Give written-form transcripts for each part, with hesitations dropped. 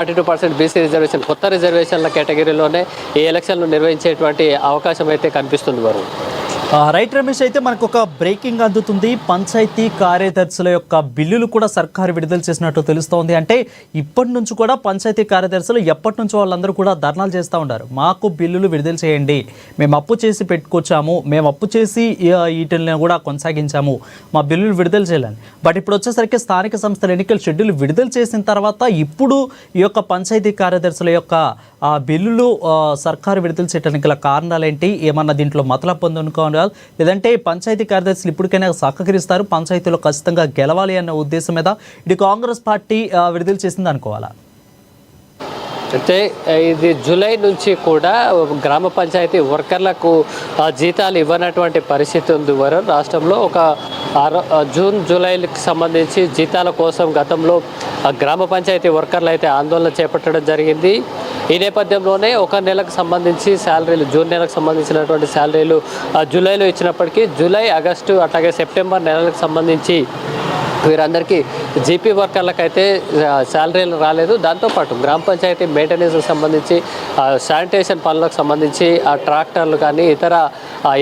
42% BC reservation కొత్త రిజర్వేషన్ల కేటగిరీలోనే ఈ ఎలక్షన్లు నిర్వహించేటువంటి అవకాశం అయితే కనిపిస్తుంది వారు. రైట్ రమేష్, అయితే మనకు ఒక బ్రేకింగ్ అందుతుంది. పంచాయతీ కార్యదర్శుల యొక్క బిల్లులు కూడా సర్కారు విడుదల చేసినట్టు తెలుస్తోంది. అంటే ఇప్పటి నుంచి కూడా పంచాయతీ కార్యదర్శులు ఎప్పటి నుంచో వాళ్ళందరూ కూడా ధర్నాలు చేస్తూ ఉన్నారు. మాకు బిల్లులు విడుదల చేయండి, మేము అప్పు చేసి పెట్టుకొచ్చాము, మేము అప్పు చేసి వీటిని కూడా కొనసాగించాము, మా బిల్లులు విడుదల చేయాలని. బట్ ఇప్పుడు వచ్చేసరికి స్థానిక సంస్థల ఎన్నికల షెడ్యూల్ విడుదల చేసిన తర్వాత ఇప్పుడు ఈ యొక్క పంచాయతీ కార్యదర్శుల యొక్క బిల్లులు సర్కారు విడుదల చేయడానికి గల కారణాలు ఏంటి? ఏమన్నా దీంట్లో మతలబు పొందుకోవాలి, లేదంటే పంచాయతీ కార్యదర్శులు ఇప్పటికైనా సహకరిస్తారు, పంచాయతీలో ఖచ్చితంగా గెలవాలి అన్న ఉద్దేశం మీద ఇది కాంగ్రెస్ పార్టీ విడుదల చేసింది అనుకోవాలా? అయితే ఇది జూలై నుంచి కూడా గ్రామ పంచాయతీ వర్కర్లకు జీతాలు ఇవ్వనటువంటి పరిస్థితి ఉంది. వరం రాష్ట్రంలో ఒక జూన్ జూలైకి సంబంధించి జీతాల కోసం గతంలో గ్రామ పంచాయతీ వర్కర్లు అయితే ఆందోళన చేపట్టడం జరిగింది. ఈ నేపథ్యంలోనే ఒక నెలకు సంబంధించి శాలరీలు, జూన్ నెలకు సంబంధించినటువంటి శాలరీలు జూలైలో ఇచ్చినప్పటికీ జూలై, ఆగస్టు అట్లాగే సెప్టెంబర్ నెలలకు సంబంధించి వీరందరికీ జీపీ వర్కర్లకైతే శాలరీలు రాలేదు. దాంతోపాటు గ్రామ పంచాయతీ మెయింటెనెన్స్కి సంబంధించి శానిటేషన్ పనులకు సంబంధించి ఆ ట్రాక్టర్లు కానీ ఇతర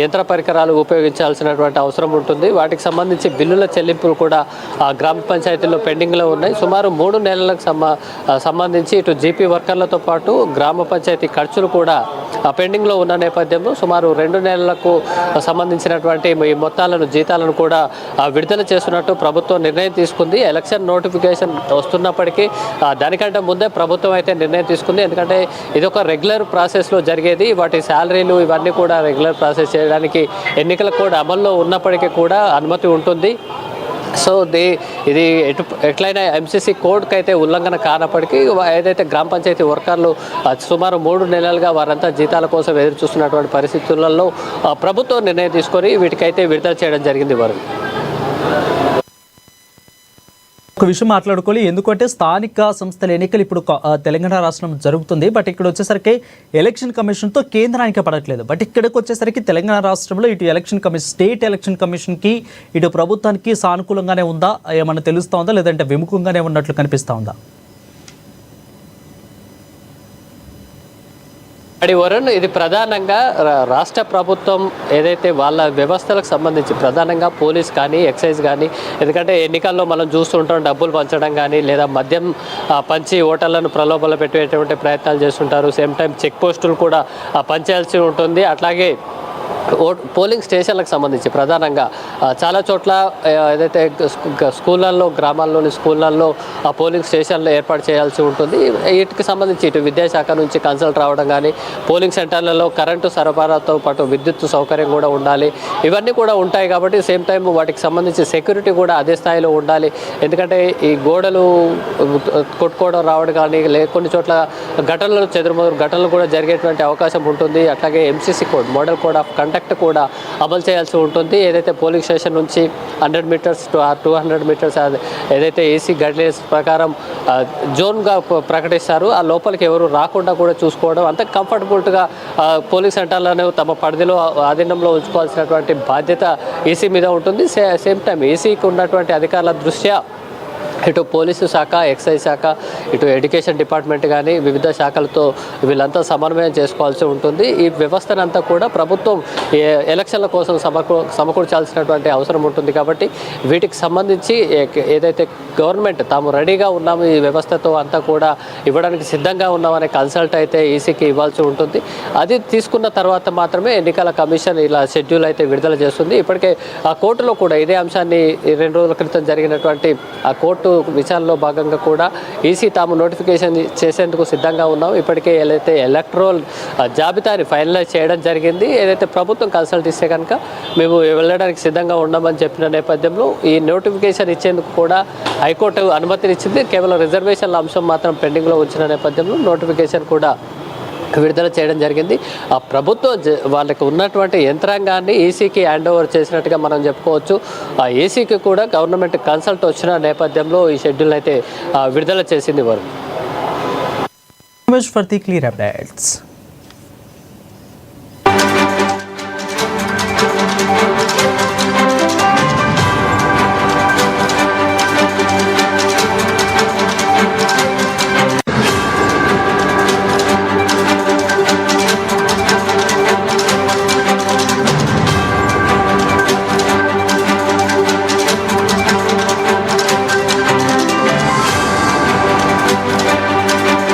యంత్ర పరికరాలు ఉపయోగించాల్సినటువంటి అవసరం ఉంటుంది. వాటికి సంబంధించి బిల్లుల చెల్లింపులు కూడా గ్రామ పంచాయతీల్లో పెండింగ్లో ఉన్నాయి. సుమారు 3 నెలలకు సంబంధించి ఇటు జీపీ వర్కర్లతో పాటు గ్రామ పంచాయతీ ఖర్చులు కూడా పెండింగ్లో ఉన్న నేపథ్యంలో సుమారు 2 నెలలకు సంబంధించినటువంటి ఈ మొత్తాలను, జీతాలను కూడా విడుదల చేస్తున్నట్టు ప్రభుత్వం నిర్ణయం తీసుకుంది. ఎలక్షన్ నోటిఫికేషన్ వస్తున్నప్పటికీ దానికంటే ముందే ప్రభుత్వం అయితే నిర్ణయం తీసుకుంది. ఎందుకంటే ఇది ఒక రెగ్యులర్ ప్రాసెస్లో జరిగేది. వాటి శాలరీలు ఇవన్నీ కూడా రెగ్యులర్ ప్రాసెస్ చేయడానికి ఎన్నికల కోడ్ అమల్లో ఉన్నప్పటికీ కూడా అనుమతి ఉంటుంది. సో ఇది ఎట్లయినా ఎంసీసీ కోడ్కి అయితే ఉల్లంఘన కానప్పటికీ ఏదైతే గ్రామ పంచాయతీ వర్కర్లు సుమారు 3 నెలలుగా వారంతా జీతాల కోసం ఎదురు చూస్తున్నటువంటి పరిస్థితులలో ప్రభుత్వం నిర్ణయం తీసుకొని వీటికైతే విడుదల చేయడం జరిగింది. వారు ఒక విషయం మాట్లాడుకోవాలి, ఎందుకంటే స్థానిక సంస్థల ఎన్నికలు ఇప్పుడు తెలంగాణ రాష్ట్రం జరుగుతుంది. బట్ ఇక్కడ వచ్చేసరికి ఎలక్షన్ కమిషన్తో కేంద్రానికి పడట్లేదు. బట్ ఇక్కడికి వచ్చేసరికి తెలంగాణ రాష్ట్రంలో ఇటు ఎలక్షన్ కమిషన్, స్టేట్ ఎలక్షన్ కమిషన్కి ఇటు ప్రభుత్వానికి సానుకూలంగానే ఉందా, ఏమన్నా తెలుస్తూ ఉందా, లేదంటే విముఖంగానే ఉన్నట్లు కనిపిస్తూ ఉందా? వరుణ్, ఇది ప్రధానంగా రాష్ట్ర ప్రభుత్వం ఏదైతే వాళ్ళ వ్యవస్థలకు సంబంధించి ప్రధానంగా పోలీస్ కానీ, ఎక్సైజ్ కానీ, ఎందుకంటే ఎన్నికల్లో మనం చూస్తుంటాం డబ్బులు పంచడం కానీ లేదా మద్యం పంచి ఓటర్లను ప్రలోభాలు పెట్టేటువంటి ప్రయత్నాలు చేస్తుంటారు. సేమ్ టైం చెక్ పోస్టులు కూడా పంచాల్సి ఉంటుంది. అట్లాగే పోలింగ్ స్టేషన్లకు సంబంధించి ప్రధానంగా చాలా చోట్ల ఏదైతే స్కూళ్ళల్లో, గ్రామాల్లోని స్కూళ్ళల్లో ఆ పోలింగ్ స్టేషన్లు ఏర్పాటు చేయాల్సి ఉంటుంది. వీటికి సంబంధించి ఇటు విద్యాశాఖ నుంచి కన్సల్ట్ రావడం కానీ, పోలింగ్ సెంటర్లలో కరెంటు సరఫరాతో పాటు విద్యుత్ సౌకర్యం కూడా ఉండాలి. ఇవన్నీ కూడా ఉంటాయి కాబట్టి సేమ్ టైం వాటికి సంబంధించి సెక్యూరిటీ కూడా అదే స్థాయిలో ఉండాలి. ఎందుకంటే ఈ గోడలు కొట్టుకోవడం రావడం కానీ, కొన్ని చోట్ల ఘటనలు కూడా జరిగేటువంటి అవకాశం ఉంటుంది. అట్లాగే MCC code, model code of conduct కూడా అమలు చేయాల్సి ఉంటుంది. ఏదైతే పోలింగ్ స్టేషన్ నుంచి 100 మీటర్స్ టు 200 మీటర్స్ ఏదైతే ఏసీ గైడ్లైన్స్ ప్రకారం జోన్గా ప్రకటిస్తారు, ఆ లోపలికి ఎవరు రాకుండా కూడా చూసుకోవడం, అంత కంఫర్టబుల్గా పోలింగ్ సెంటర్లను తమ పరిధిలో ఆధీనంలో ఉంచుకోవాల్సినటువంటి బాధ్యత ఏసీ మీద ఉంటుంది. సేమ్ టైం ఏసీకి ఉన్నటువంటి అధికారుల దృష్ట్యా ఇటు పోలీసు శాఖ, ఎక్సైజ్ శాఖ, ఇటు ఎడ్యుకేషన్ డిపార్ట్మెంట్ కానీ వివిధ శాఖలతో వీళ్ళంతా సమన్వయం చేసుకోవాల్సి ఉంటుంది. ఈ వ్యవస్థనంతా కూడా ప్రభుత్వం ఎలక్షన్ల కోసం సమకూర్చాల్సినటువంటి అవసరం ఉంటుంది. కాబట్టి వీటికి సంబంధించి ఏదైతే గవర్నమెంట్ తాము రెడీగా ఉన్నాము, ఈ వ్యవస్థతో అంతా కూడా ఇవ్వడానికి సిద్ధంగా ఉన్నామనే కన్సల్ట్ అయితే ఈసీకి ఇవ్వాల్సి ఉంటుంది. అది తీసుకున్న తర్వాత మాత్రమే ఎన్నికల కమిషన్ ఇలా షెడ్యూల్ అయితే విడుదల చేస్తుంది. ఇప్పటికే ఆ కోర్టులో కూడా ఇదే అంశాన్ని 2 రోజుల క్రితం జరిగినటువంటి ఆ కోర్టు విచారణలో భాగంగా కూడా ఈసీ తాము నోటిఫికేషన్ చేసేందుకు సిద్ధంగా ఉన్నాం, ఇప్పటికే ఏదైతే ఎలక్ట్రల్ జాబితాని ఫైనలైజ్ చేయడం జరిగింది, ఏదైతే ప్రభుత్వం కన్సల్ట్ ఇస్తే కనుక మేము వెళ్ళడానికి సిద్ధంగా ఉన్నామని చెప్పిన నేపథ్యంలో ఈ నోటిఫికేషన్ ఇచ్చేందుకు కూడా హైకోర్టు అనుమతినిచ్చింది. కేవలం రిజర్వేషన్ల అంశం మాత్రం పెండింగ్లో ఉంచిన నేపథ్యంలో నోటిఫికేషన్ కూడా విడుదల చేయడం జరిగింది. ఆ ప్రభుత్వం వాళ్ళకి ఉన్నటువంటి యంత్రాంగాన్ని ఈసీకి హ్యాండ్ ఓవర్ చేసినట్టుగా మనం చెప్పుకోవచ్చు. ఆ ఈసీకి కూడా గవర్నమెంట్ కన్సల్ట్ వచ్చిన నేపథ్యంలో ఈ షెడ్యూల్ అయితే విడుదల చేసింది. వారు ఫర్ ది క్లియర్ అప్డేట్స్.